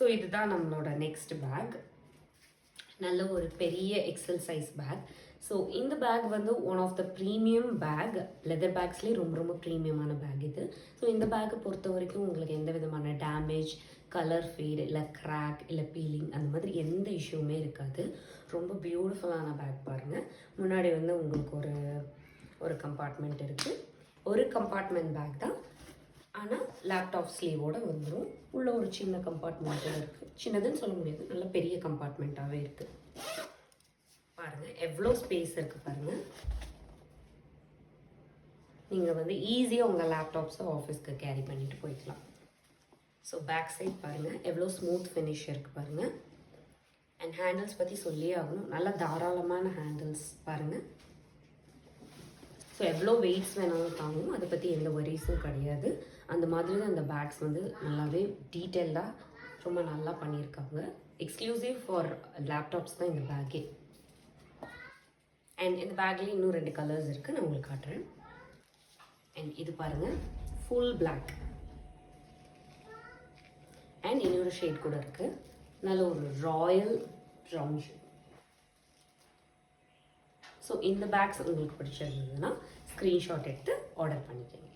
So இதுதான் நம்மளோட next back. நல்ல ஒரு பெரிய எக்ஸல் சைஸ் பேக். ஸோ இந்த பேக் வந்து one of the premium bag, leather பேக்ஸ்லேயே ரொம்ப ரொம்ப ப்ரீமியமான பேக் இது. ஸோ இந்த பேக்கை பொறுத்த வரைக்கும் உங்களுக்கு எந்த விதமான டேமேஜ், கலர் ஃபேட், இல்லை கிராக், இல்லை பீலிங் அந்த மாதிரி எந்த இஷ்யூமே இருக்காது. ரொம்ப பியூட்டிஃபுல்லான பேக் பாருங்கள். முன்னாடி வந்து உங்களுக்கு ஒரு கம்பார்ட்மெண்ட் இருக்குது. ஒரு கம்பார்ட்மெண்ட் பேக் தான், ஆனால் லேப்டாப் ஸ்லீவோடு வந்துடும். உள்ள ஒரு சின்ன கம்பார்ட்மெண்ட்டில் இருக்குது. சின்னதுன்னு சொல்ல முடியாது, நல்ல பெரிய கம்பார்ட்மெண்ட்டாகவே இருக்குது. பாருங்கள் எவ்வளோ ஸ்பேஸ் இருக்குது பாருங்கள். நீங்கள் வந்து ஈஸியாக உங்கள் லேப்டாப்ஸை ஆஃபீஸ்க்கு கேரி பண்ணிட்டு போய்க்கலாம். ஸோ பேக் சைட் பாருங்கள் எவ்வளோ ஸ்மூத் ஃபினிஷ் இருக்குது பாருங்கள். அண்ட் ஹேண்டில்ஸ் பற்றி சொல்லியே ஆகணும், நல்லா தாராளமான ஹேண்டில்ஸ் பாருங்கள். ஸோ எவ்வளோ வெயிட்ஸ் வேணாலும் தாங்கும், அதை பற்றி எந்த வரிஸும் கிடையாது. அந்த மாதிரி தான் அந்த பேக்ஸ் வந்து நல்லாவே டீட்டெயில்டாக ரொம்ப நல்லா பண்ணியிருக்காங்க. எக்ஸ்க்ளூசிவ் ஃபார் லேப்டாப்ஸ் தான் இந்த பேக்கே. அண்ட் இந்த பேக்லேயே இன்னும் 2 கலர்ஸ் இருக்குது, நான் உங்களுக்கு காட்டுறேன். அண்ட் இது பாருங்கள் ஃபுல் பிளாக். அண்ட் இன்னொரு ஷேட் கூட இருக்குது, நல்ல ஒரு ராயல் ப்ரவுன் ஷேட். ஸோ இந்த பேக்ஸ் உங்களுக்கு பிடிச்சிருந்ததுன்னா ஸ்க்ரீன்ஷாட் எடுத்து ஆர்டர் பண்ணிக்கோங்க.